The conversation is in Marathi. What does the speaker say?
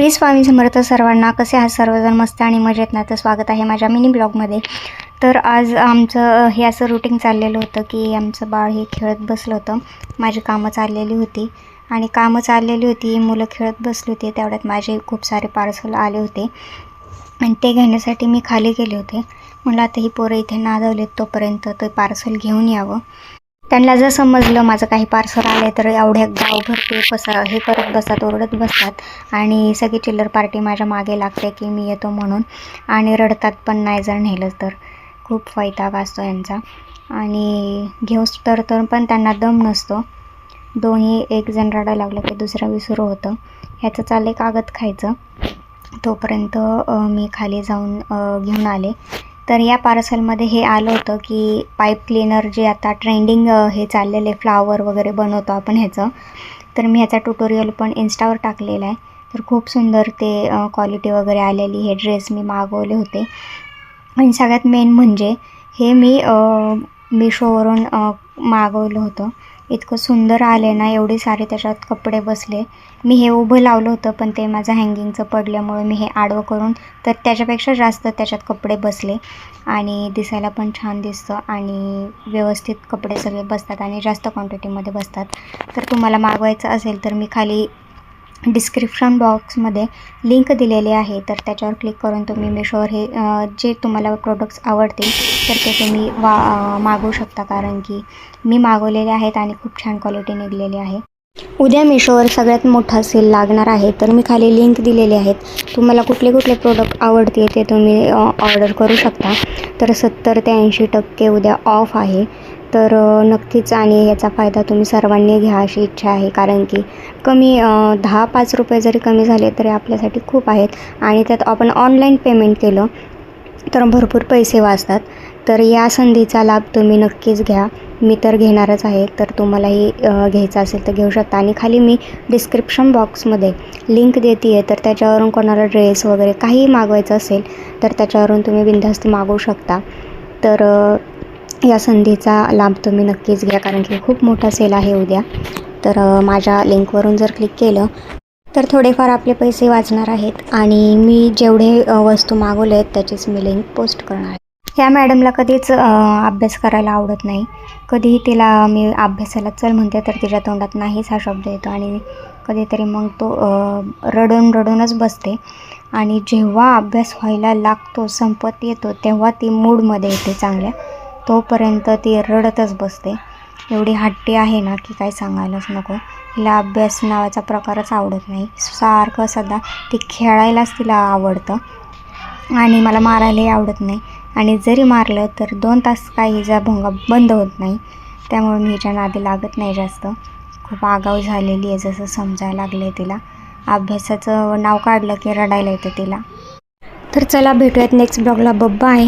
श्री स्वामी समर्थ सर्वांना. कसे आहात सर्वजण? मस्त आणि मजेत ना? तर स्वागत आहे माझ्या मिनी ब्लॉगमध्ये. तर आज आमचं हे असं रुटीन चाललेलं होतं की आमचं बाळ हे खेळत बसलं होतं. माझी कामं चाललेली होती मुलं खेळत बसली होती. तेवढ्यात माझे खूप सारे पार्सल आले होते आणि ते घेण्यासाठी मी खाली गेले होते. म्हटलं आता ही पोरं इथे नादवलेत तोपर्यंत ते पार्सल घेऊन यावं. त्यांना जर समजलं माझं काही पार्सल आलं तर एवढ्या गावभर ते हे करत बसतात, ओरडत बसतात आणि सगळी चिल्लर पार्टी माझ्या मागे लागते की मी येतो म्हणून, आणि रडतात पण नाही जर नेलं तर. खूप वैताग असतो यांचा. आणि घेऊस तर पण त्यांना दम नसतो. दोन्ही, एक जण रडायला लागलं की दुसरा विसरू होतं. ह्याचं चालले कागद खायचं. तोपर्यंत मी खाली जाऊन घेऊन आले. तर या पार्सलमध्ये हे आलं होतं की पाईप क्लीनर, जे आता ट्रेंडिंग हे चाललेले फ्लावर वगैरे बनवतो आपण ह्याचं. तर मी ह्याचा ट्युटोरियल पण इन्स्टावर टाकलेला आहे. तर खूप सुंदर ते क्वालिटी वगैरे आलेली. हे ड्रेस मी मागवले होते. आणि सगळ्यात मेन म्हणजे हे मी मिशोवरून मागवलं होतं. इतकं सुंदर आले ना, एवढे सारे त्याच्यात कपडे बसले. मी हे उभं लावलं होतं पण ते माझं हँगिंगचं पडल्यामुळे मी हे आडवं करून, तर त्याच्यापेक्षा जास्त त्याच्यात कपडे बसले आणि दिसायला पण छान दिसतं आणि व्यवस्थित कपडे सगळे बसतात आणि जास्त क्वांटिटीमध्ये बसतात. तर तुम्हाला मागवायचं असेल तर मी खाली डिस्क्रिप्शन बॉक्समध्ये लिंक दिलेली आहे. तर त्याच्यावर क्लिक करून तुम्ही मिशोवर हे जे तुम्हाला प्रोडक्ट्स आवडतील तर ते तुम्ही मागवू शकता, कारण की मी मागवलेले आहेत आणि खूप छान क्वालिटी निघालेली आहे. उद्या मिशोवर सगळ्यात मोठा सेल लागणार आहे. तर मी खाली लिंक दिलेली आहेत. तुम्हाला कुठले कुठले प्रोडक्ट आवडते ते तुम्ही ऑर्डर करू शकता. तर 70 ते 80% उद्या ऑफ आहे. तर नक्कीच, आणि याचा फायदा तुम्ही सर्वांनी घ्या अशी इच्छा आहे, कारण की कमी 10-5 रुपये जरी कमी झाले तरी आपल्यासाठी खूप आहेत. आणि त्यात आपण ऑनलाईन पेमेंट केलं तर भरपूर पैसे वाचतात. तर या संधीचा लाभ तुम्ही नक्कीच घ्या. मी तर घेणारच आहे. तर तुम्हालाही घ्यायचं असेल तर घेऊ शकता. आणि खाली मी डिस्क्रिप्शन बॉक्समध्ये लिंक देते आहे. तर त्याच्यावरून कोणाला ड्रेस वगैरे काही मागवायचं असेल तर त्याच्यावरून तुम्ही बिनधास्त मागवू शकता. तर या संधीचा लाभ तुम्ही नक्कीच घ्या, कारण की खूप मोठा सेल आहे उद्या. तर माझ्या लिंकवरून जर क्लिक केलं तर थोडेफार आपले पैसे वाचणार आहेत. आणि मी जेवढे वस्तू मागवले आहेत त्याचीच मी लिंक पोस्ट करणार आहे. ह्या मॅडमला कधीच अभ्यास करायला आवडत नाही. कधीही तिला मी अभ्यासाला चल म्हणते तर तिच्या तोंडात नाहीच हा शब्द येतो आणि कधीतरी मग तो रडूनच बसते. आणि जेव्हा अभ्यास व्हायला लागतो, संपत येतो, तेव्हा ती मूडमध्ये येते चांगल्या. तोपर्यंत ती रडतच बसते. एवढी हट्टी आहे ना की काय सांगायलाच नको. तिला अभ्यास नावाचा प्रकारच आवडत नाही. सारखं सध्या ती खेळायलाच तिला आवडतं आणि मला मारायलाही आवडत नाही. आणि जरी मारलं तर 2 तास काही हिचा भोंगा बंद होत नाही. त्यामुळे मी हिच्या नादी लागत नाही जास्त. खूप आगाऊ झालेली आहे, जसं समजायला लागलं आहे तिला. अभ्यासाचं नाव काढलं की रडायला येतं तिला. तर चला भेटूयात नेक्स्ट ब्लॉगला. बाय.